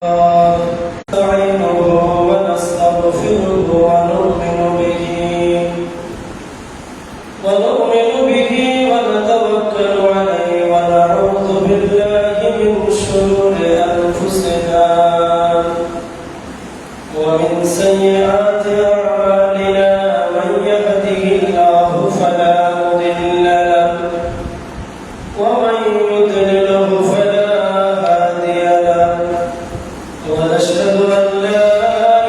نستعينه ونستغفره ونؤمن به ونتوكل عليه ونعوذ بالله من شرور أنفسنا ومن سيئات أعمالنا من يهده الله فلا مضل له ومن يضلله فلا هادي له ونشهد أن لا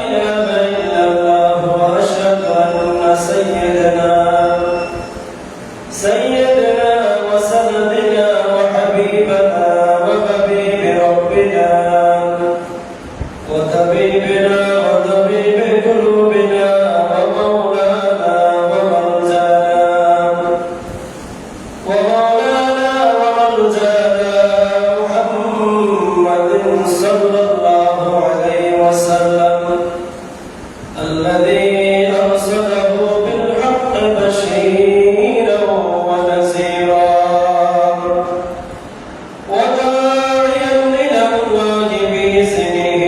إله إلا الله وأشهد أن سيدنا وسندنا وحبيبنا وحبيب ربنا وطبيبنا وطبيب قلوبنا ومولانا ومرجانا محمد صلى الله عليه وسلم الذي أرسله بالحق بشيرا ونذيرا وداعيا إلى الله بإذنه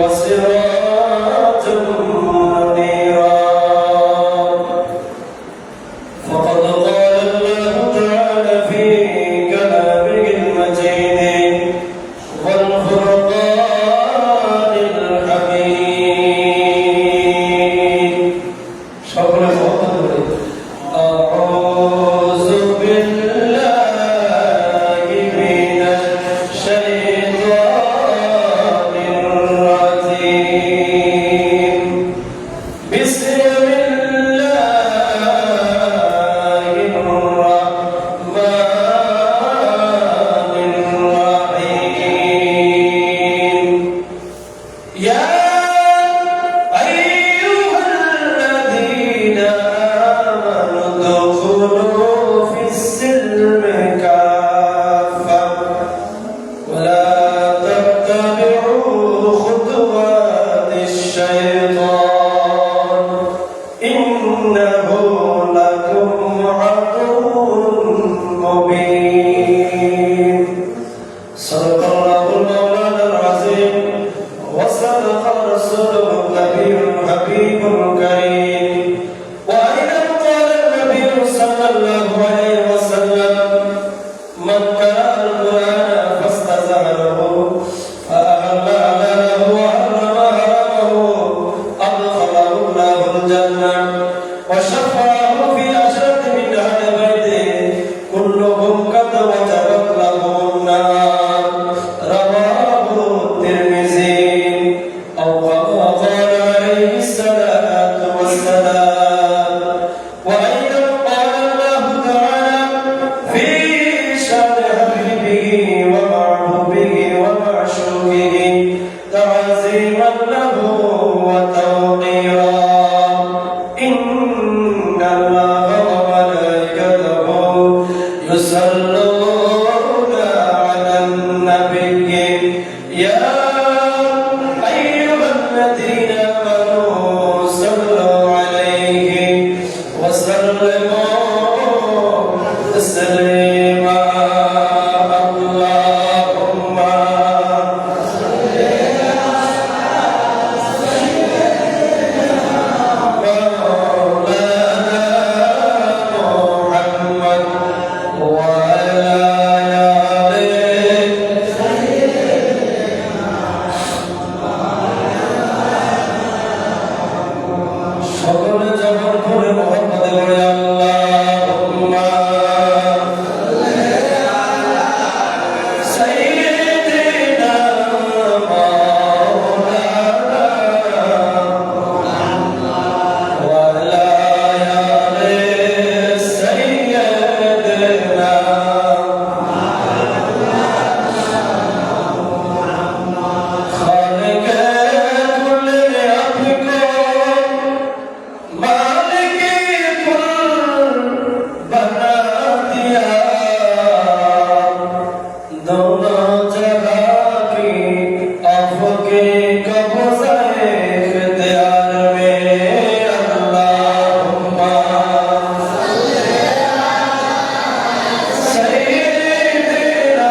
وسراجا منيرا فقد قال الله تعالى في كلامه المجيد والفرقان الحميد شكرا أعوذ بالله من الشيطان الرجيم بسم الله الرحمن الرحيم يا أيها الذين آمنوا ادخلوا في السلم كافة ولا تتبعوا خطوات الشيطان إنه لكم عدو مبين صدق الله المولانا العظيم وصدق رسوله النبي الحبيب الكريم وأيضا قال النبي صلى الله عليه وسلم من قرأ القرآن فاستزهره فأحل حلاله وحرم حرامه أدخله الله الجنة وشفعه في أشرف من أهل بيته كلهم قد وجبت لهم النار رواه الترمذي أو كما قال عليه الصلاة والسلام وأيضا قال الله تعالى في شأن حبيبه ومحبوبه ومعشوقه تعظيما له وتوقيرا إن الله وملائكته يصلون على النبي يا أيها الذين آمنوا صلوا عليه وسلموا تسليما اللهم مولانا محمد وعلى آله সকলে জবান করে মুহাম্মদ বলে আল্লাহুম্মা সাইয়্যিদিনা মাওলানা ওয়া আলা আলি সাইয়্যিদিনা খালিক কুল আপকো मालिक कुल बना दिया दोनों जगह की आपके कब्ज़े इख्तियार में अल्लाहुम्मा सय्यिदिना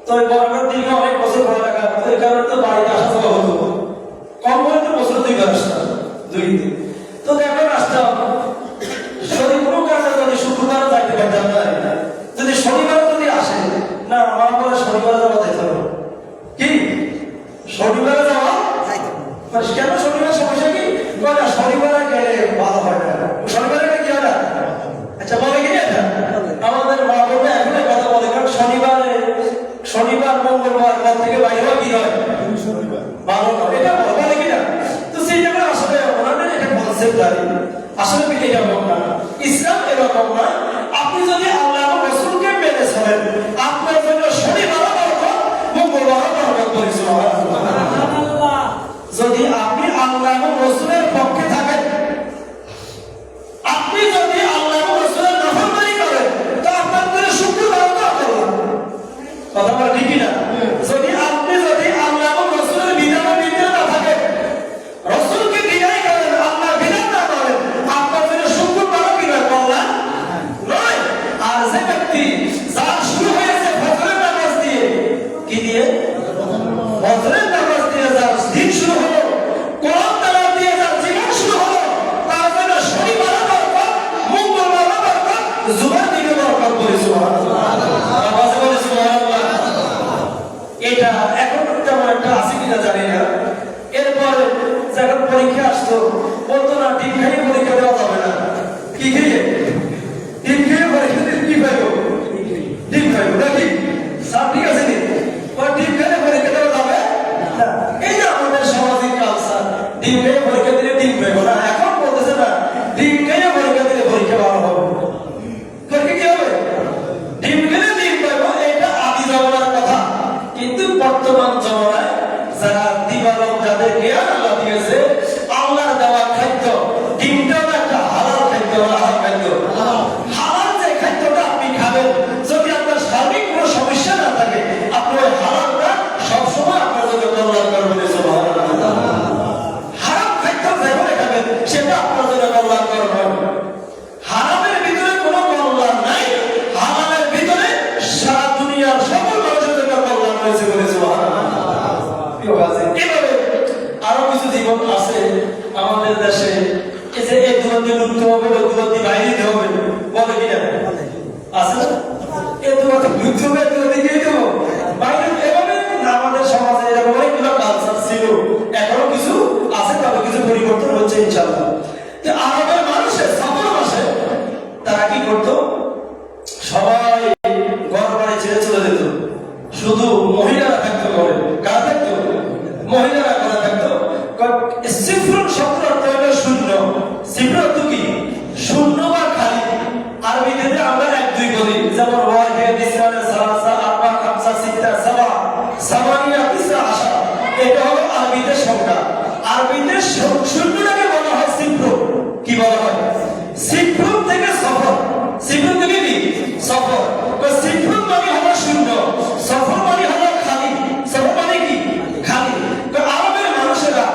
তো বড় দীর্ঘ অনেক বছর পড়ালেখা, এই কারণে তো বাড়িতে আসা যাওয়া হতো। ফ্রিতে। তো দেখেন আসতাম শরীর কোনো কারণে যদি শুক্রবার যাইতে পারতাম না, যদি শনিবার যদি আসে না আমার বলে শনিবারে যাওয়া যেতে হবে। কি শনিবারে যাওয়া কেন? শনিবার সমস্যা কি? বলে শনিবারে গেলে ভালো হয় না, শনিবারে গেলে কি হয় না? আচ্ছা বলে কি এটা আমাদের মা বোনরা এখন কথা বলে, কারণ শনিবার মঙ্গলবার ঘর থেকে বাইরে কি হয় ভালো নয়, এটা বলে কিনা? তো সেই জন্য আসলে ওনাদের এটা কনসেপ্ট আসলে এটা না, ইসলাম এরকম না। আপনি যদি আল্লাহ এবং রাসূলকে মেনে চলেন আপনার জন্য শনিবারও বরকত, মঙ্গলবারও বরকত করে। সুবহানাল্লাহ। যদি আপনি আল্লাহ এবং রাসূলের পক্ষে থাকেন, আপনি যদি আল্লাহ এবং রাসূলের নাফরমানি করেন তো আপনার জন্য শুক্রবারও বরকত। কথা বলা ঠিক না? যদি আপনি আল্লাহ এবং রাসূলের বিধানের বিরুদ্ধে না থাকেন, রাসূলকে বিদায় করেন, আল্লাহ বিধান না করেন, আপনার জন্য শুক্রবারও কি নয় কল্যাণ নয়। আর যে ব্যক্তি যার শুরু হয়েছে ফজরের নামাজ দিয়ে, কি দিয়ে? ফজরের নামাজ দিয়ে যার দিন শুরু হলো, কোরআন তেলাওয়াত দিয়ে যার জীবন শুরু হলো, তার জন্য শনিবারও বরকত, মঙ্গলবারও বরকত, জুমার দিনও বরকত বলে। সুবহানাল্লাহ। আওয়াজ বলে সুবহানাল্লাহ। এটা এখন তেমন একটা আছে কিনা জানি না। এরপরে যখন পরীক্ষা আসতো বলতো না ডিম খেয়ে পরীক্ষা দেওয়া যাবে না। কি খেয়ে? ডিম খেয়ে পরীক্ষা দিতে কি পাইবো? ডিম খাইবো নাকি? স্যার ঠিক আছে নি? ডিম খেলে পরীক্ষা দেওয়া যাবে না। এই যে আমাদের সামাজিক কালচার, ডিম খেয়ে পরীক্ষা দিলে ডিম পাইবো না। এখন বলতেছে না ডিম খেয়ে পরীক্ষা দিলে পরীক্ষা ভালো হবে। পরীক্ষা কি হবে? ডিম খেলে ডিম পাইবো, এটা আদি জমানার কথা। কিন্তু বর্তমান জমানায় যারা দিবালক, যাদের জ্ঞান আল্লাহ দিয়েছে, আল্লাহর দেওয়া খাদ্য ডিমটাও একটা হালাল খাদ্য, হালাল খাদ্য। হালাল যে খাদ্যটা আপনি খাবেন, যদি আপনার শারীরিক কোনো সমস্যা না থাকে, আপনি ওই হালালটা সবসময় আপনার জন্য কল্যাণ করবে। সুবহানাল্লাহ। হারাম খাদ্য যেভাবে খাবেন সেটা আপনার জন্য কল্যাণ করবে। হারামের ভিতরে কোনো কল্যাণ নাই, হালালের ভিতরে সারা দুনিয়ার সকল মানুষের জন্য কল্যাণ রয়েছে বলে। সুবহানাল্লাহ। এভাবে আরো কিছু জীবন আছে আমাদের দেশে, এই যে এই দুর্নীতি লুপ্ত হবে, ওই দুর্নীতি বাইরে দিতে হবে, বলে কিনা? আছে না? এই দুর্নীতি লুপ্ত হবে, দুর্নীতি দিয়ে দেবো বাইরে। এভাবে আমাদের সমাজে এরকম অনেকগুলো কালচার ছিল, এখনো কিছু আছে, তবে কিছু পরিবর্তন হচ্ছে ইনশাআল্লাহ। আরবের মানুষের সফর মাসে তারা কি করতো? সবাই ঘর বাড়ি ছেড়ে চলে যেত, শুধু মহিলারা থাকতো ঘরে। কারা থাকতো? মহিলারা ঘরে থাকতো। সিফরুন শব্দ অর্থ হলো শূন্য। সিফর অর্থ কি? শূন্য বা খালি। আরবিতে আমরা এক দুই বলি, যেমন ওয়াহিদ, ইসরাইল, সালাসা, আরবা, খামসা, সিত্তা, সাবা, সামানিয়া, তিসরা, আশা। এটা হলো আরবিতে সংখ্যা। আরবিতে শূন্যটাকে বলা হয় সিফর। কি বলা হয়? সিফর থেকে সফর। সিফর থেকে কি? সফর। সিফর মানে হলো শূন্য, সফর মানে হলো খালি। সফর মানে কি? খালি। আরবের মানুষেরা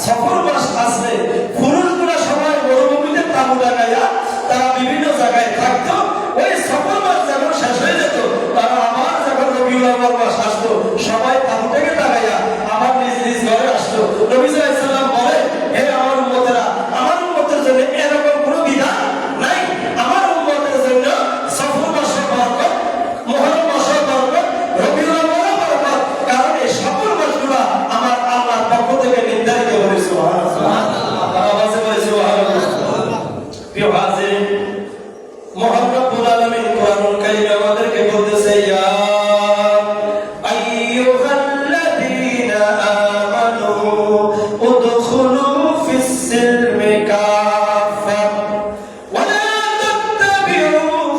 সফর মাস আসলে পুরুষগুলা সবাই মরুভূমিতে তাঁবু লাগাইয়া তারা বিভিন্ন জায়গায় থাকতো। ওই সফর মাস যখন শেষ হয়ে যেত, তারা আবার যখন রবিউল আউয়াল মাস আসতো, সবাই তাঁবু থেকে লাগাইয়া আবার নিজ নিজ ঘরে আসতো। নবী সাল্লাল্লাহু আলাইহি ওয়াসাল্লাম বলে, হে আমার উম্মতেরা, আমার উম্মতের জন্য এরকম কোনো বিধান নাই। আমার উম্মতের জন্য সফর মাসের বরকত, মুহররম মাসের বরকত, রবিউল আউয়ালের বরকত, কারণ এই সকল মাসগুলো আমার আল্লাহর পক্ষ থেকে নির্ধারিত হয়েছে। সুবহানাল্লাহ। আওয়াজে বলে সুবহানাল্লাহ। প্রিয় হাজির, মহান রব্বুল আলামিন কোরআনুল কারীমে আমাদেরকে বলতেছে, ইয়া আইয়ুহাল্লাযীনা আমানু উদখুলু ফিস সিলমি কাফা ওয়া লা তাত্তাবিউ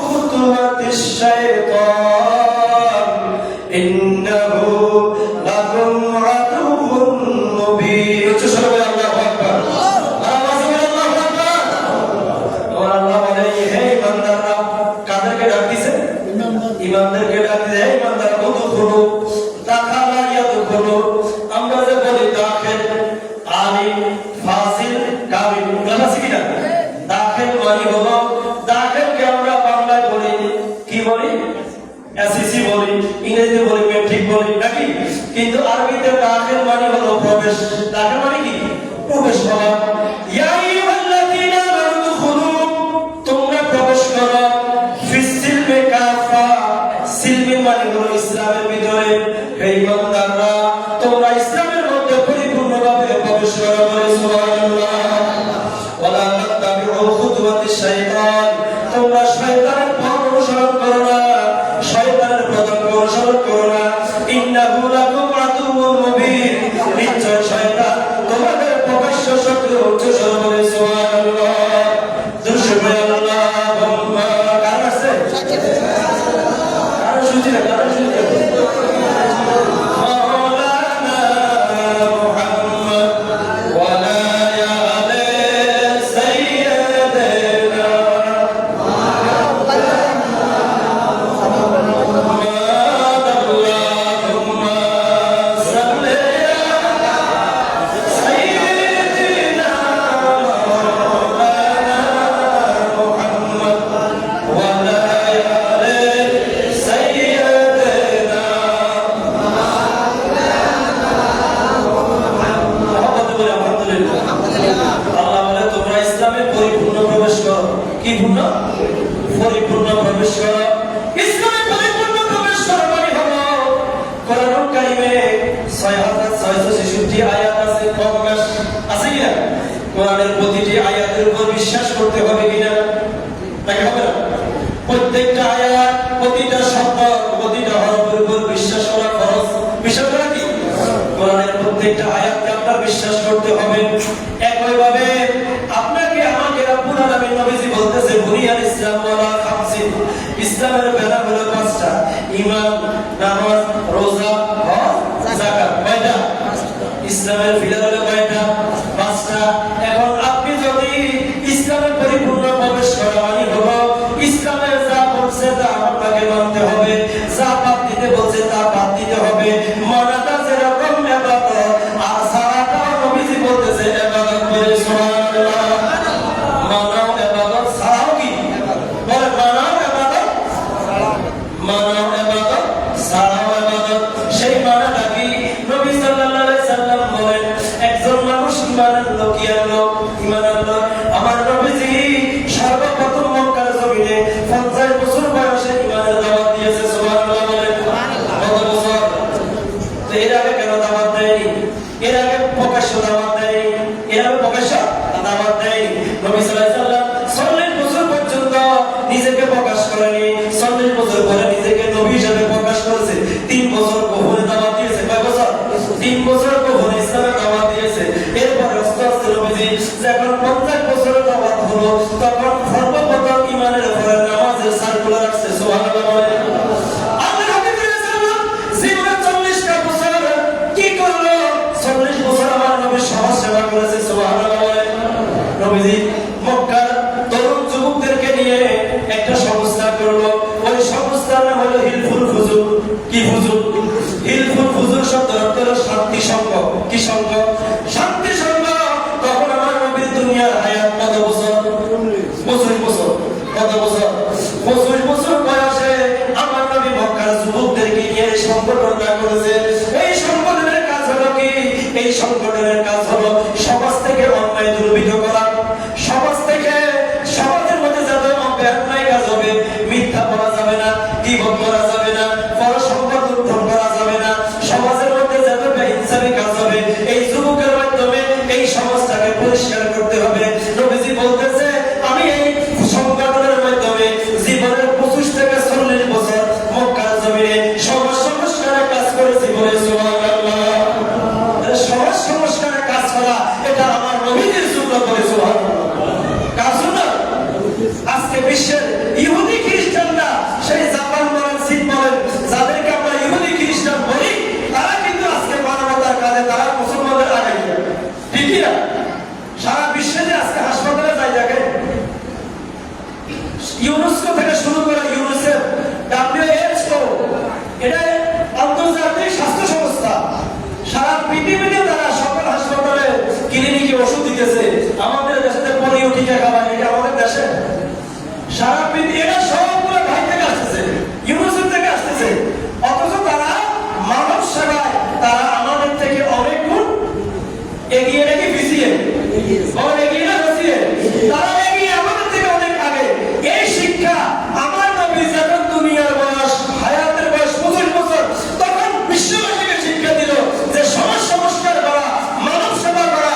খুতুওয়াতিশ শাইতান ইন্নাহু লাকুম আদুউন মুবিন। সবাই আল্লাহু আকবার। আওয়াজ করে আল্লাহু আকবার। আল্লাহ বলে, হে ইমানদাররা, কাদেরকে ডাক দিয়েছে? ইমানদারকে ডাক দিয়েছে, হে ইমানদার, উদখুলু, দাখালা ইয়াদখুলু। আমরা যে বলি দাখিল, আলিম, ফাজিল, কামিল, কথা আছে কিনা? দাখিল মানে হলো, দাখিলকে আমরা বাংলায় বলি কি বলি? এসএসসি বলি, ইংরেজিতে বলি মেট্রিক বলি নাকি? কিন্তু আরবিতে দাখিল মানে হলো প্রবেশ। দাখিল মানে কি? প্রবেশ করা। ইয়া প্রবেশ করা বলে সুবহানাল্লাহ। ওয়ালা তাত্তাবিউ খুতুওয়াতিশ শাইতান, তোমরা শয়তানের পথ অনুসরণ করো না, শয়তানের পথ অনুসরণ করো না। ইন্নাহু লাকুম আদুউম মুবিন, নিশ্চয় শয়তান তোমাদের প্রকাশ্য শত্রু। উচ্চ স্বরে বলে সুবহানাল্লাহ। দুশমনাল্লাহ আল্লাহুম্মা কার আছে কার শুনছি না কার শুনছি পরিপূর্ণ প্রবেশ করো, ইসলামে পরিপূর্ণ প্রবেশ করো মানে হলো কোরআন কারিমে 6666 আয়াত আছে, কম বেশ আছে কিনা? কোরআনের প্রতিটি আয়াতের উপর বিশ্বাস করতে হবে কিনা? নাকি হবে না? প্রত্যেকটা আয়াত, প্রতিটা শব্দ, প্রতিটা হরফের উপর বিশ্বাস করা ফরজ। বিশ্বাস করা কি? কোরআনের প্রত্যেকটা আয়াতকে আপনার বিশ্বাস করতে হবে। একইভাবে আপনাকে আমাকে রব্বুল আলামিন নবীজি বলতেছে বুনিয়াল ইসলাম ওয়ালা খামসিন, ইসলামের বেলা হলো পাঁচটা, ঈমান, নামাজ, রোজা, হজ, যাকাত। কয়টা? ইসলামের পিলার হলো কয়টা? পাঁচটা। এখন আপনি যদি ইসলামে পরিপূর্ণ প্রবেশ করা মানে হলো ইসলামে যা বলছে তা আপনাকে মানতে হবে, যা বাদ দিতে বলছে তা বাদ দিতে হবে। মানাটা যেরকম ইবাদত, আর সারাটা নবীজি বলতেছে ইবাদত করে সুবহানাল্লাহ। মানাও ইবাদত, সারাও কি? বলে মানাও ইবাদত, মানাও ইবাদত, সারাও ইবাদত। সেই মানাটা কি? নবী সাল্লাল্লাহু আলাইহি সাল্লাম বলেন একজন মানুষ ঈমান আনলো, কি আনলো? ঈমান আনলো। আমার নবীজি সর্বপ্রথম মক্কার জমিনে 50 বছর বয়সে ঈমানের দাওয়াত দিয়েছে সুবহানাল্লাহ বলেন। কত বছর? তো এর আগে কেন দাওয়াত দেয়নি? এর আগে প্রকাশ্য দাওয়াত দেয়নি, এর আগে প্রকাশ্য দাওয়াত দেয়নি। নবী সাল্লাল্লাহু আলাইহি সাল্লাম 40 বছর পর্যন্ত নিজেকে প্রকাশ করেনি, 40 বছর পরে নিজেকে নবী হিসেবে প্রকাশ করেছে। 3 বছর গোপনে দাওয়াত দিয়েছে। কয় বছর? 3 বছর গোপনে ইসলামের দাওয়াত দিয়েছে। এরপর আস্তে আস্তে নবীজি যখন 50 বছরের দাওয়াত হলো তখন সর্বপ্রথম ঈমানের উপরে নামাজের সার্কুলার আসছে সুবহানাল্লাহ বলেন। আল্লাহ হাবিব সাল্লাল্লাহু জীবনে 40টা বছর কি করলো? 40 বছর আমার নবী সমাজ সেবা করেছে সুবহানাল্লাহ বলেন। নবীজি মক্কার তরুণ যুবকদেরকে নিয়ে একটা সংস্থা করলো, ওই সংস্থার নাম হলো হিলফুল ফুজুর। কি ফুজুর? হিলফুল ফুজুর শব্দের অর্থ হলো শান্তি সংঘ। কি সংঘ? শান্তি সংঘ। তখন আমার নবীর দুনিয়ার হায়াত কত বছর? 25 বছর। কত বছর? 25 বছর বয়সে আমার নবী মক্কার যুবকদেরকে নিয়ে সংগঠনটা করেছে। এই সংগঠনের কাজ হলো কি? এই সংগঠনের কাজ হলো সমাজ থেকে অন্যায় দূরীভূত করা, সমাজ থেকে সমাজের মধ্যে যাতে অন্যায় কাজ হবে, মিথ্যা বলা যাবে না, গীবত করা যাবে না, পরসম্পদ লুণ্ঠন করা যাবে না, সমাজের মধ্যে যাতে বেইনসাফি কাজ হবে, এই যুবকের মাধ্যমে এই সমাজটাকে পরিষ্কার করতে হবে। নবীজি বলতেছে আমি এই সংগঠনের মাধ্যমে জীবনের 25 থেকে 40 বছর মক্কার জমিনে সমাজ সংস্কারের কাজ করেছি বলে সুবহানাল্লাহ। সমাজ সংস্কারের কাজ করা এটা আমার নবীজির সুন্নাত বলে সুবহানাল্লাহ। কার সুন্নাত? আজকে বিশ্বের ইহুদি খ্রিস্টানরা, সেই জাপান বলেন, চীন বলেন, যাদেরকে আমরা ইহুদি খ্রিস্টান বলি, তারা কিন্তু আজকে মানবতার কাজে তারা মুসলমানদের আগে ঠিকই না। সারা বিশ্বে যে আজকে হাসপাতালে যায় দেখেন, ইউনেস্কো থেকে শুরু করে ইউনিসেফ, WHO, এটা আন্তর্জাতিক স্বাস্থ্য সংস্থা, সারা পৃথিবীতে তারা সকল হাসপাতালে ক্লিনিকে ওষুধ দিতেছে। আমাদের দেশে পোলিও টিকা খাওয়া, এটা আমাদের দেশে সারা পৃথিবী, এটা সবগুলো ভাই থেকে আসতেছে, ইউনিসেফ থেকে আসতেছে। অথচ তারা মানব সেবায় তারা আমাদের থেকে অনেক গুণ এগিয়ে রেখে পিছিয়ে এগিয়ে না পিছিয়ে, তারা এগিয়ে আমাদের থেকে অনেক আগে। এই শিক্ষা আমার নবী যখন দুনিয়ার বয়স, হায়াতের বয়স 25 বছর, তখন বিশ্ববাসীকে শিক্ষা দিল যে সমাজ সংস্কার করা, মানব সেবা করা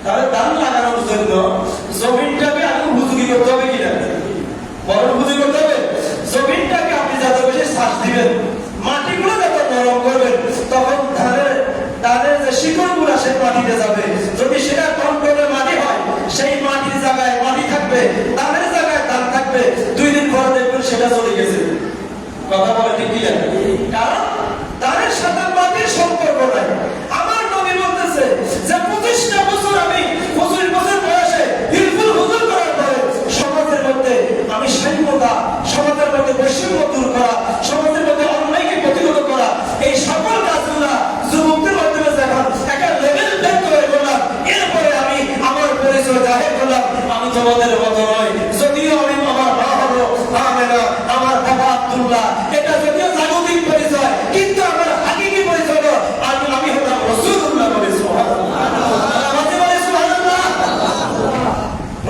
তাহলে ধান লাগানোর জন্য জমিনটাকে আগে উপযোগী করতে হবে কিনা? বড় উপযোগী করতে হবে। জমিনটাকে আপনি যত বেশি শ্বাস দিবেন, মাটিগুলো যত নরম করবেন, তখন ধানের যে শিকড়গুলো সেই মাটিতে যাবে। যদি সেটা কন্ট্রোলের মাটি হয়, সেই মাটির জায়গায় মাটি থাকবে, ধানের জায়গায় ধান থাকবে। 2 দিন পরে দেখবেন সেটা চলে গেছে। কথা বলে ঠিক কিনা? কারণ ধানের সাথে মাটির সম্পর্ক নাই। আমার নবী বলতেছে যে 25টা বছর আমি 25 বছর বয়সে হিলফুল হুজুর করার পরে সমাজের মধ্যে আমি সাম্যতা, সমাজের মধ্যে বৈষম্য দূর করা, সমাজের মধ্যে অন্যায়কে প্রতিরোধ করা, এই সকল কাজগুলো যুবকদের মাধ্যমে যখন একটা লেভেল বের করে বললাম, এরপরে আমি আমার পরিচয় জাহির করলাম, আমি তোমাদের মতো নয়। যদিও আমি আমার মা হলো আমেনা, আমার বাবা আব্দুল্লাহ, এটা যদিও জাগতিক পরিচয়, কিন্তু আমার হাকিকি পরিচয় হলো আমি হলাম রাসূলুল্লাহ। বলে সুবহানাল্লাহ। আমাদের বলে সুবহানাল্লাহ।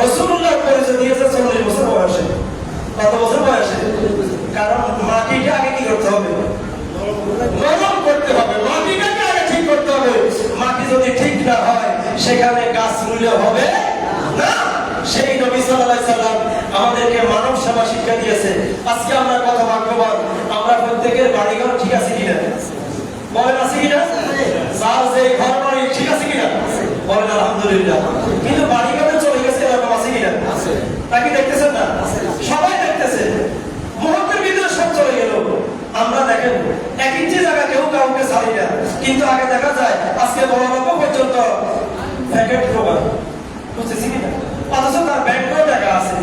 রাসূলুল্লাহ পরিচয় দিয়েছে 40 বছর বয়সে। কত বছর বয়সে? কারণ মাটিটা আগে কি করতে হবে? নরম করতে হবে। মাটিটাকে আগে ঠিক করতে হবে। মাটি যদি ঠিক না হয়, সেখানে গাছ রুইলে হবে না। সেই নবী সাল্লাল্লাহু আলাইহি সাল্লাম আমাদেরকে মানব সেবা শিক্ষা দিয়েছে। আজকে আমরা কত ভাগ্যবান, আমরা প্রত্যেকের বাড়িঘর ঠিক আছে কিনা? বলেন আছে কিনা? যার যে ঘর বাড়ি ঠিক আছে কিনা? বলেন আলহামদুলিল্লাহ। কিন্তু বাড়িঘরে চলে গেছে, এরকম আছে কিনা? নাকি দেখতেছেন না? সবাই দেখতেছে। মুহূর্তের ভিতরে সব চলে গেল। আমরা দেখেন 1 ইঞ্চি জায়গা কেউ কাউকে ছাড়ি না, কিন্তু আগে দেখা যায় আজকে বড় লোক পর্যন্ত প্যাকেট প্রোগ্রাম বুঝতেছি কিনা? অথচ তার ব্যাংকেও টাকা আছে,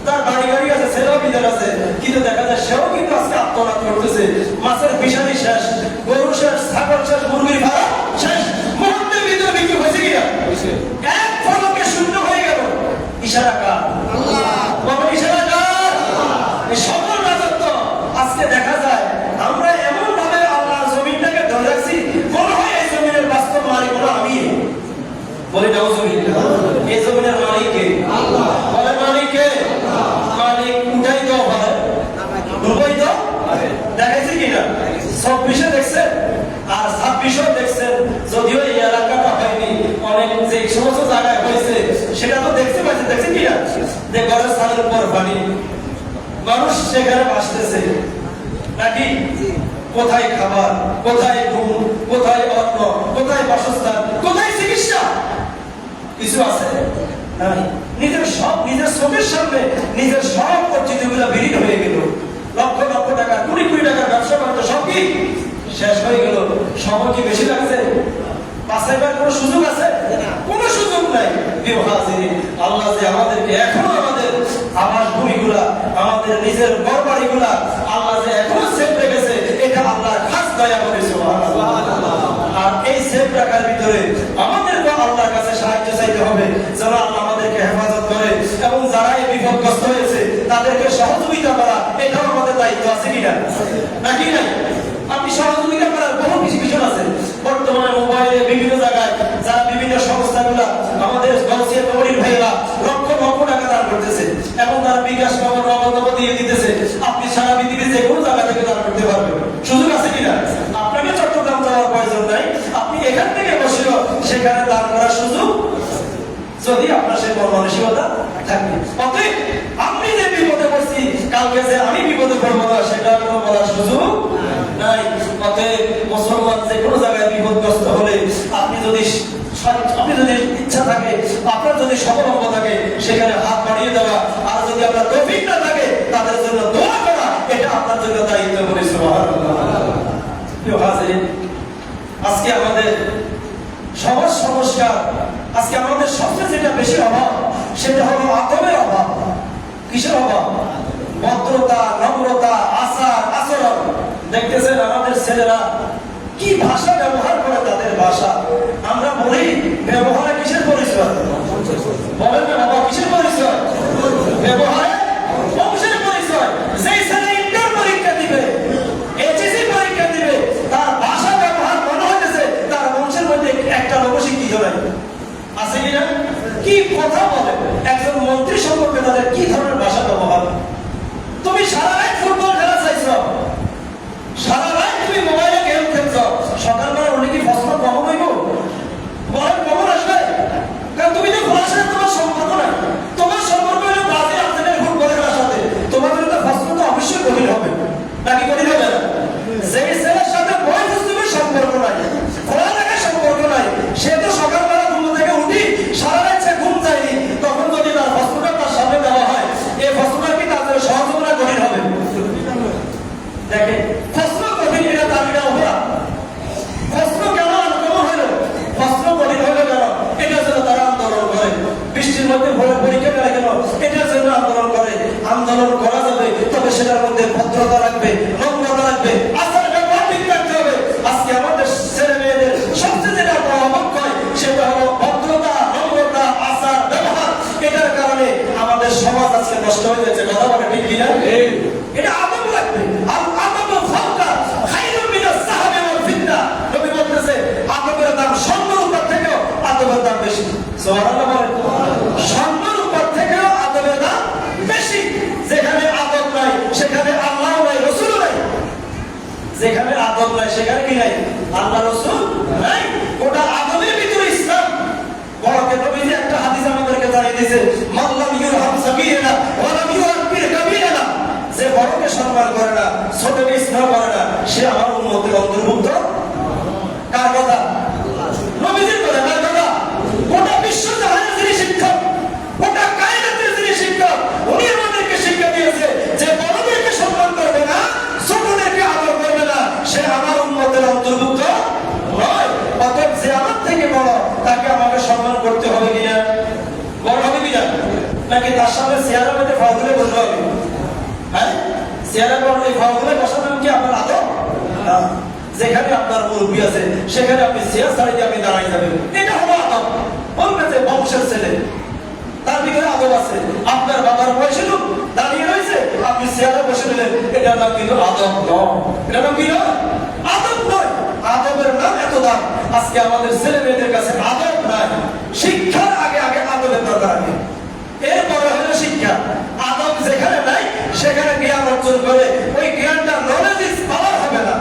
তার বাড়ি গাড়ি আছে, ছেলেও বিদেশ আছে, কিন্তু দেখা যায় সেও কিন্তু আজকে আত্মনাদ করতেছে। মাছের বিষাদি শেষ, গরু শেষ, ছাগল শেষ, মুরগির ভাড়া শেষ। মুহূর্তের ভিতরে বিক্রি হয়েছে কিনা? এক ফলকে শূন্য হয়ে গেল। ইশারা কার? আল্লাহ। বাবা ইশারা কার? এই সকল রাজত্ব আজকে দেখা যায় আমরা এমন ভাবে আল্লাহর জমিনটাকে ধরে রাখছি, মনে হয় এই জমিনের বাস্তব মালিক হলো আমি। বলে নাউজুবিল্লাহ। এই জমিনের মালিক কে? আল্লাহ। বলে মালিক কে? আল্লাহ। মালিক উঠাই দাও ভাই, ডুবাই দাও। দেখাইছে কিনা? 26-এ দেখছেন আর 26-এও দেখছেন। যদিও এই এলাকাটা হয়নি, অনেক যে সমস্ত জায়গায় হয়েছে সেটা তো দেখতে পাচ্ছেন। দেখছেন কিনা? যে ঘরের ছাদের উপর পানি, মানুষ সেখানে বাসতেছে নাকি? কোথায় খাবার, কোথায় ঘুম, কোথায় অন্ন, কোথায় বাসস্থান, কোথায় চিকিৎসা? কিছু আছে নাই। নিজের সব নিজের চোখের সামনে নিজের সব অর্জিতগুলো বিলীন হয়ে গেল। লক্ষ লক্ষ টাকা, কোটি কোটি টাকার ব্যবসা বাণিজ্য সব কি শেষ হয়ে গেল। সময় কি বেশি লাগছে? বাঁচাইবার কোনো সুযোগ আছে? কোনো সুযোগ নাই। আল্লাহ যে আমাদেরকে এখনো আমাদের আবাস ভূমিগুলা, আমাদের নিজের ঘর বাড়িগুলা আল্লাহ যে এখনো সেফ রেখেছে, এটা আল্লাহর খাস দয়া করে। আর এই সেফ রাখার ভিতরে আমাদেরকে আল্লাহর কাছে সাহায্য চাইতে হবে, যেন আল্লাহ আমাদেরকে হেফাজত করে, এবং যারা এই বিপদগ্রস্ত হয়েছে তাদেরকে সহযোগিতা করা, এটাও আমাদের দায়িত্ব আছে কিনা? নাকি নাই? আপনি সহযোগিতা করার বহু কিছু বিষয় আছে। বর্তমানে মোবাইলে বিভিন্ন জায়গায় যারা বিভিন্ন সংস্থাগুলা আমাদের গলসিয়া কমিটির ভাইরা লক্ষ লক্ষ টাকা দান করতেছে, এবং তারা বিকাশ নগদ দিয়ে দিতেছে। আপনি সারা পৃথিবীর যে কোনো জায়গা থেকে দান করতে পারবেন। সুযোগ আছে কিনা? আপনাকে চট্টগ্রাম যাওয়ার প্রয়োজন নাই, আপনি এখান থেকে বসেও সেখানে দান করার সুযোগ, যদি আপনার সেই মানসিকতা থাকে। অতএব আপনি যে বিপদে পড়ছি, কালকে যে আমি বিপদে পড়বো না সেটা বলার সুযোগ নাই। অতএব মুসলমান যে কোনো জায়গায় বিপদগ্রস্ত হলে আপনি যদি ইচ্ছা থাকে, আপনার যদি সফলতা থাকে, সেখানে হাত বাড়িয়ে দেওয়া, আর যদি আপনার তৌফিক না থাকে তাদের জন্য দোয়া করা, এটা আপনার জন্য দায়িত্ব করে। সুবহানাল্লাহ। আজকে আমাদের সমাজ সংস্কার, আজকে আমাদের সবচেয়ে যেটা বেশি অভাব সেটা হলো আদবের অভাব। কিসের অভাব? ভদ্রতা, নম্রতা, আচার আচরণ। দেখতেছেন আমাদের ছেলেরা কি ভাষা ব্যবহার করে, তাদের ভাষা। আমরা বলি ব্যবহারে কিসের পরিচয়? বলেন না বাবা, কিসের পরিচয়? ব্যবহারে বংশের পরিচয়। যেই ছেলে ইন্টার পরীক্ষা দিবে, এইচএসসি পরীক্ষা দিবে, তার ভাষা ব্যবহার মনে হইতেছে তার বংশের মধ্যে একটা লোক শিক্ষিত নাই। আছে কিনা? কি কথা বলে একজন মন্ত্রী সম্পর্কে, তাদের কি ধরনের ভাষা ব্যবহার? তুমি সারা রাত ফুটবল খেলা চাইছো, সারা রাত তুমি মোবাইলে গেম খেলছো, সকালবেলা উনি কি ফসল কমন হইব? বলেন কমন আসবে? কারণ সুবহানাল্লাহ বলেন। সম্মানের উপর থেকেও আদবের দাম বেশি। যেখানে আদব নাই সেখানে আল্লাহ নাই, রাসূল নাই। যেখানে আদব নাই সেখানে কি নাই? আল্লাহ, রাসূল নাই। ওটা আদবের ভিতরে ইসলাম। বড়কে নবীজি একটা হাদিস আমাদেরকে জানিয়ে দিয়েছে, মাল্লাম ইউরহাম সাগীরানা ওয়া লাম ইউআক্কির কাবীরানা। যে বড়কে সম্মান করে না, ছোটকে স্নেহ করে না, সে আমার উম্মতের অন্তর্ভুক্ত। কার কথা? নবীজির কথা। কার কথা? গোটা বিশ্ব জাহানের যিনি শিক্ষক, গোটা কায়নাতের যিনি শিক্ষক, উনি আমাদেরকে শিক্ষা দিয়েছে যে বড়দেরকে সম্মান করবে না, ছোটদেরকে আদর করবে না, সে আমার উম্মতের অন্তর্ভুক্ত নয়। অতএব যে আমার থেকে বড় তাকে আমাকে সম্মান করতে হবে কিনা? বড় হবে কিনা? নাকি তার সামনে চেয়ারের মধ্যে ফাও তুলে বসতে হবে? হ্যাঁ, চেয়ারের পর এই ফাও তুলে বসানো কি আপনার আদব? না। যেখানে আপনার মুরব্বী আছে সেখানে আপনি চেয়ার ছাড়িয়ে দিয়ে আপনি দাঁড়াই যাবেন, এটা হলো আদব। বলবে যে বংশের ছেলে, তার ভিতরে আদব আছে। আপনার বাবার বয়সী লোক দাঁড়িয়ে রয়েছে, আপনি চেয়ারে বসে নিলেন, এটার নাম কিন্তু আদব নয়। এটার নাম কি নয়? আদব নয়। আদবের নাম এত দাম। আজকে আমাদের ছেলে মেয়েদের কাছে আদব নাই। শিক্ষার আগে আগে আদবের দরকার আগে, এরপরে হলো শিক্ষা। আদব যেখানে নাই সেখানে জ্ঞান অর্জন করে ওই জ্ঞানটা নলেজ ইজ পাওয়ার হবে না,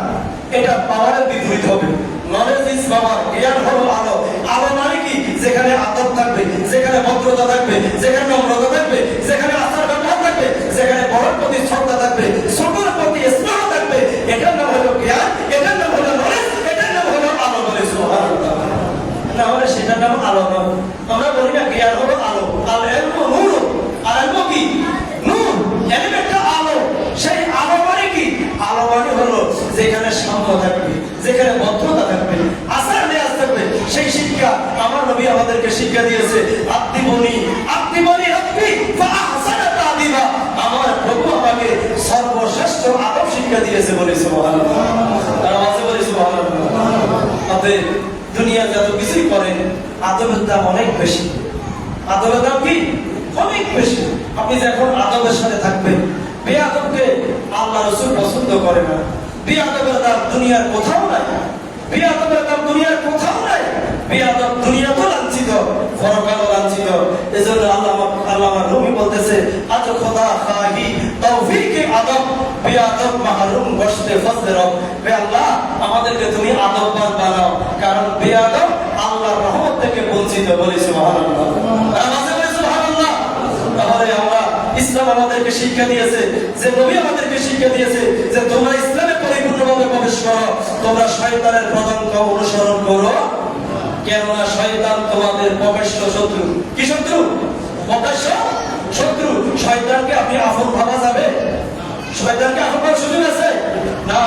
এটা পাওয়ারের বিপরীত হবে। নলেজ ইজ পাওয়ার, জ্ঞান হলো আলো। আলো মানে কি? যেখানে আদব থাকবে, যেখানে ভদ্রতা থাকবে, যেখানে নম্রতা থাকবে, যেখানে আচার ব্যবহার থাকবে, যেখানে বড়র প্রতি শ্রদ্ধা থাকবে, ছোটর প্রতি স্নেহ থাকবে, এটার নাম হলো জ্ঞান, এটার নাম হলো নলেজ, এটার নাম হলো আলো। বলে সুবহানাল্লাহ। না হলে সেটার নাম আলো নয়। আমরা বলি না জ্ঞান হলো আলো, আল ইলমু নূর। আর ইলমু কি? নূর। এর একটা আলো। সেই আলো মানে কি? আলো মানে হলো যেখানে সাম্য থাকবে, যেখানে ভদ্রতা থাকবে, আচার নেয়াজ থাকবে। সেই শিক্ষা আমার নবী আমাদেরকে শিক্ষা দিয়েছে। আত্মিবনি রব্বি ফাআহসানা তা'দিবা। আমার প্রভু আমাকে সর্বশ্রেষ্ঠ আদব শিক্ষা দিয়েছে। বলে সুবহানাল্লাহ। আর আওয়াজে বলে সুবহানাল্লাহ। অতএব দুনিয়া যত কিছুই করেন, আদবের দাম অনেক বেশি। আদবের দাম কি? অনেক বেশি। আপনি যখন আদবের সাথে থাকবেন, বেয়াদবকে আল্লাহ রাসূল পছন্দ করে না। বেয়াদবের দাম দুনিয়ার কোথাও নাই। বেয়াদবের দাম দুনিয়ার কোথাও নাই। বেয়াদব দুনিয়া তো লাঞ্ছিত, পরকালও লাঞ্ছিত। এজন্য আল্লামা রুমি বলতেছে, আজ খোদা খাহি তৌফিকে আদব, বেয়াদব মাহরুম গশতে ফজলে রব। হে আল্লাহ, আমাদেরকে তুমি আদববান বানাও, কারণ বেয়াদব আল্লাহর রহমত থেকে বঞ্চিত। বলি সুবহানাল্লাহ। আমাদের বলি সুবহানাল্লাহ। তাহলে আমরা, ইসলাম আমাদেরকে শিক্ষা দিয়েছে, যে নবী আমাদেরকে শিক্ষা দিয়েছে যে তোমরা ইসলামে পরিপূর্ণভাবে প্রবেশ করো, তোমরা শয়তানের পদাঙ্ক অনুসরণ করো, কেননা শয়তান তোমাদের প্রকাশ্য শত্রু। কি শত্রু? প্রকাশ্য শত্রু। শয়তানকে আপনি আপন ভাবা যাবে? শয়তানকে আপন ভাবার সুযোগ আছে? না,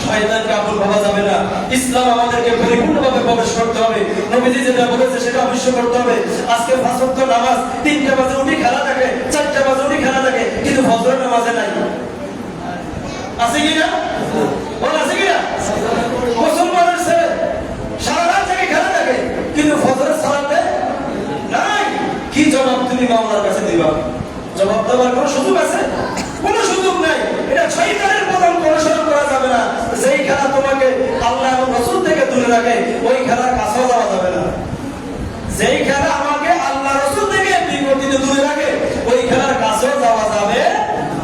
শয়তানকে আপন ভাবা যাবে না। ইসলাম আমাদেরকে পরিপূর্ণভাবে প্রবেশ করতে হবে। নবীজি যেটা বলেছে সেটা অবশ্যই করতে হবে। আজকে পাঁচ ওয়াক্ত নামাজ 3টা বাজে উঠি খেলা থাকে, 4টা বাজে উঠি খেলা থাকে, কিন্তু ফজরের নামাজে নাই। আছে কি না? বল আছে কি না? মুসলমানের ছেলে সারা রাত থেকে খেলা থাকে, কিন্তু ফজরের সালাতে নাই। কি জবাব তুমি মাওলার কাছে দিবা? জবাব দেওয়ার কোনো সুযোগ আছে? কোনো সুযোগ নাই। এটা শয়তানের পদাঙ্ক অনুসরণ করা যাবে না। যেই খেলা তোমাকে আল্লাহ এবং রাসূল থেকে দূরে রাখে, ওই খেলার কাছেও যাওয়া যাবে না। যেই খেলা আমাকে আল্লাহ রাসূল থেকে বিপরীতে দূরে রাখে, ওই খেলার কাছেও যাওয়া যাবে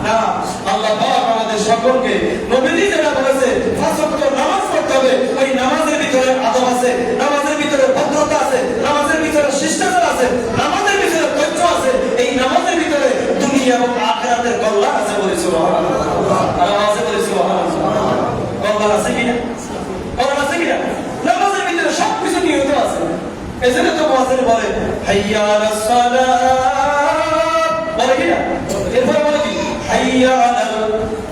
না। আল্লাহ পাক আমাদের সকলকে, নবীজি যেটা বলেছে পাঁচ ওয়াক্ত নামাজ পড়তে হবে, ওই নামাজের ভিতরে আদব আছে, নামাজের ভিতরে ভদ্রতা আছে, নামাজের ভিতরে শিষ্টাচার আছে, নামাজের ভিতরে ধৈর্য আছে, এই নামাজের ভিতরে দুনিয়া এবং আখিরাতের কল্যাণ আছে। বলে সুবহানাল্লাহ। আর আওয়াজে বলে সুবহানাল্লাহ। কল্যাণ আছে কিনা? কল্যাণ আছে কিনা? নামাজের ভিতরে সবকিছু নিয়ত আছে। এজন্য তো মুয়াজ্জিন বলে হাইয়া আলাস সালাত, বলে কিনা? এরপর বলে কি? হাইয়া আলাল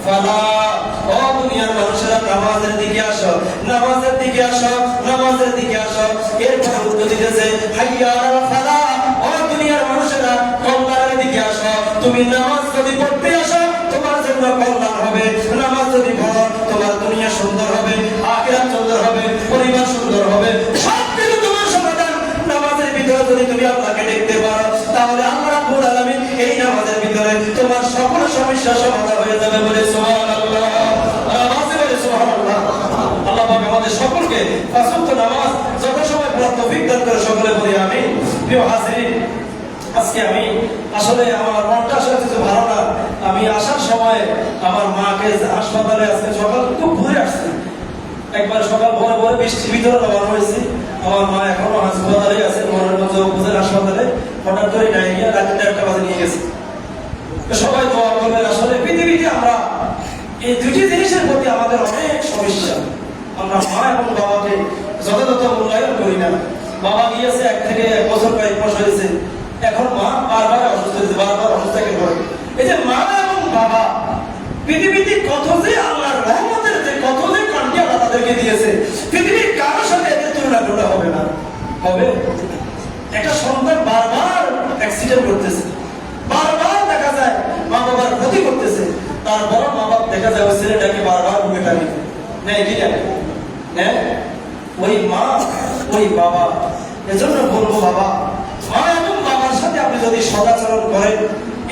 ফালাহ। ও দুনিয়ার মানুষেরা, নামাজের দিকে আসো, নামাজের দিকে আসো, নামাজের দিকে আসো। এরপর উত্তর দিতেছে হাইয়া আলাল ফালাহ। ও দুনিয়ার মানুষেরা, কল্যাণের দিকে আসো। তুমি নামাজ যদি পড়তে আসো, তোমার জন্য কল্যাণ হবে। নামাজ যদি পড়ো, তোমার দুনিয়া সুন্দর হবে, আখিরাত সুন্দর হবে, পরিবার সুন্দর হবে, সবকিছু তোমার সমাধান। নামাজের ভিতরে যদি তুমি আল্লাহকে দেখতে পারো, তাহলে আল্লাহ রাব্বুল আলামিন এই নামাজের ভিতরে তোমার সকল সমস্যা সমাধান হয়ে যাবে। বলে সুবহানাল্লাহ। নামাজে বলে সুবহানাল্লাহ। আল্লাহ পাক আমাদের সকলকে পাঁচ ওয়াক্ত নামাজ যথাসময় পড়ার তৌফিক দান করে। সকলে বলি আমিন। প্রিয় হাজিরিন, আজকে আমি আসলে আমার মনটা আসলে কিছু ভালো না। আমি আসার সময় আমার মাকে হাসপাতালে আজকে সকাল খুব ভোরে আসছি, একবার সকাল ভোরে ভোরে বৃষ্টির ভিতরে রওনা হয়েছি। আমার মা এখনো হাসপাতালে আছে, মনোরঞ্জ উপজেলা হাসপাতালে। হঠাৎ করে ডায়রিয়া রাতে 1:30 বাজে নিয়ে গেছে। সবাই দোয়া করবেন। আসলে পৃথিবীতে আমরা এই দুটি জিনিসের প্রতি আমাদের অনেক সমস্যা। আমরা মা এবং বাবাকে যথাযথ মূল্যায়ন করি না। বাবা গিয়েছে 1 থেকে 1 বছর কয়েক মাস হয়েছে, এখন মা বারবার অসুস্থ হয়েছে, বারবার অসুস্থ থেকে পড়ে। এই যে মা এবং বাবা পৃথিবীতে কত যে আল্লাহর রহমতের যে কত যে কান্ডি আল্লাহ তাদেরকে দিয়েছে, পৃথিবীর কারোর সাথে এদের তুলনা করা হবে না। হবে একটা সন্তান বারবার অ্যাক্সিডেন্ট করতেছে, বারবার দেখা যায় মা বাবার ক্ষতি করতেছে, তারপর মা বাবা দেখা যায় ওই ছেলেটাকে বারবার বুকে টানি নেয় কি জানে, হ্যাঁ ওই মা ওই বাবা। এজন্য বলবো বাবা, মা এবং বাবার সাথে আপনি যদি সদাচরণ করেন,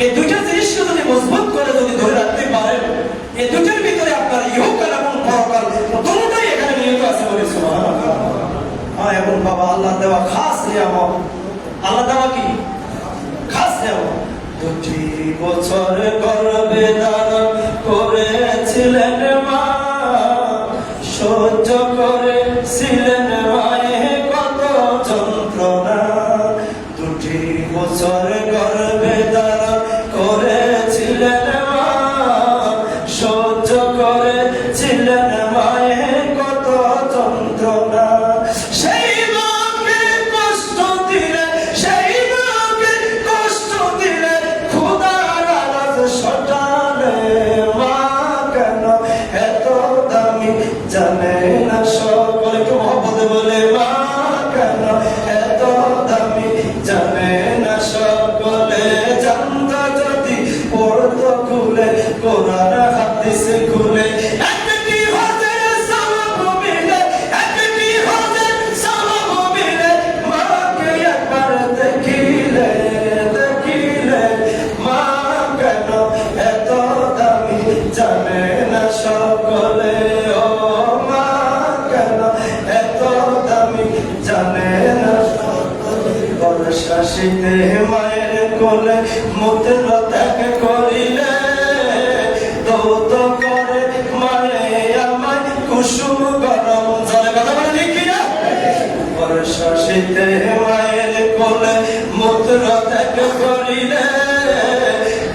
এই দুইটা জিনিসকে যদি মজবুত করে যদি ধরে রাখতে পারেন, এই দুইটার ভিতরে আপনার ইহকাল এবং পরকাল দুটোই এখানে নিহিত আছে বলে সুবহানাল্লাহ। মা এবং বাবা আল্লাহ দেওয়া খাস নিয়ামত। আল্লাহ দেওয়া কি খাস নিয়ামত। 2 বছর গর্ভে ধারণ করেছিলেন মা, সহ্য করেছিলেন মায়ের কত যন্ত্রণা। 2 বছর গর্ভে ধারণ করেছিলেন মা, সহ্য করেছিলেন মায়ের কত যন্ত্রণা। সেই মাকে কষ্ট দিলে, সেই মাকে কষ্ট দিলে খোদার আরাজ সটালে। মা কেন এত দামি জানে না সকলে, একটু মহব্বতে বলে মা কেন এত দামি জানে না সকলে। জানতা যদি পড়তো খুলে কোরআন হাদিস খুলে, একটি হজের সওয়াব মিলে, একটি হজের সওয়াব মিলে। মাকে একবার দেখিলে, দেখিলে মা কেন এত দামি জানে না সকলে। ও মা কেন এত দামি জানে না সকলে। বর্ষা শীতে মায়ের কোলে মূত্র ত্যাগ করিলে, দৌত করে মায়ে আমায় কুসুম গরম জলে। কথা বলে ঠিক কিনা? বর্ষা শীতে মায়ের কোলে মূত্র ত্যাগ করিলে,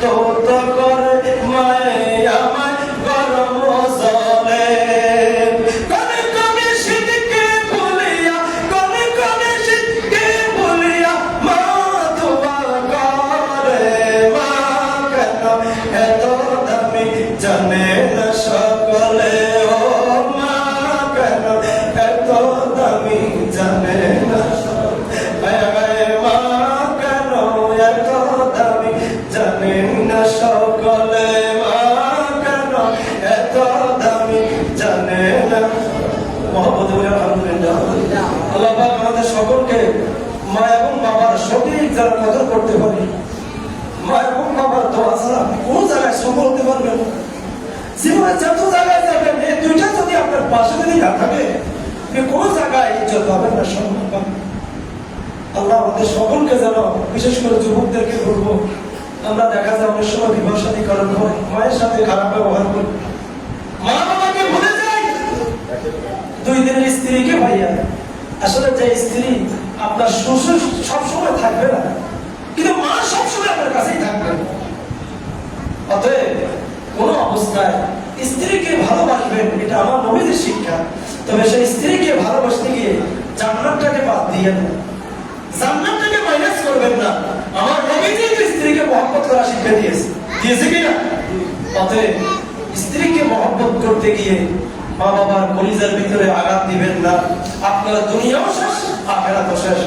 দৌত করে মায়ে আমায় গরম জলে। কনে কনে শীতকে ভুলিয়া, কনে কনে শীতকে ভুলিয়া মা দোয়া করে। মা কেন এত দামি জানে না সকলে। ও মা কেন এত দামি জানে না সকলে। মা কেন এত দামি জানে না সকলে। মা কেন এত দামি জানে না। মহব্বতে বলে আলহামদুলিল্লাহ। আল্লাহ পাক আমাদের সকলকে মা এবং বাবার সঠিক যারা কদর করতে পারি। মা এবং বাবার দোয়া ছাড়া কোন জায়গায় সফল হতে পারবেন না। জীবনে যত জায়গায় যাবেন, এই দুইটা যদি আপনার পাশে যদি না থাকে, কোন জায়গায় ইজ্জত পাবেন না, সম্মান পাবেন। আল্লাহ আমাদের সকলকে যেন, বিশেষ করে যুবকদেরকে বলবো, আমরা দেখা যায় অনেক সময় বিবাহ শাদী করার পর মায়ের সাথে খারাপ ব্যবহার করি, মা বাবাকে ভুলে যাই। 2 দিনের স্ত্রীকে ভাইয়া, আসলে যে স্ত্রী আপনার শ্বশুর সবসময় থাকবে না, কিন্তু মা সবসময় আপনার কাছেই থাকবে। অতএব কোন অবস্থায় স্ত্রীকে ভালোবাসবেন, এটা আমার নবীদের শিক্ষা। তবে সেই স্ত্রীকে ভালোবাসতে গিয়ে জান্নাতটাকে বাদ দিয়ে না, জান্নাতটাকে মাইনাস করবেন না। আমার নবীজি তো স্ত্রীকে মহব্বত করা শিক্ষা দিয়েছে, দিয়েছে কিনা? অতএব স্ত্রীকে মহব্বত করতে গিয়ে মা বাবার কলিজার ভিতরে আঘাত দিবেন না। আপনার দুনিয়াও শেষ, আখিরাতও শেষ।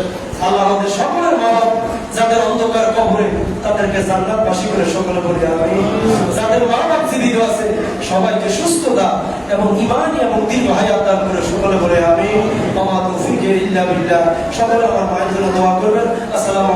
আল্লাহ আমাদের সকলের মা বাবা যাদের অন্ধকার কবরে, তাদেরকে জান্নাতবাসী করে সকলে বলি আমিন। যাদের মা বাবা জীবিত আছে, সবাইকে সুস্থতা এবং ঈমান এবং দীর্ঘ হায়াত দান করে সকলে বলে আমিন। ওয়া মা তাওফীকি ইল্লা বিল্লাহ। সকলে আমার মায়ের জন্য দোয়া করবেন। আসসালামু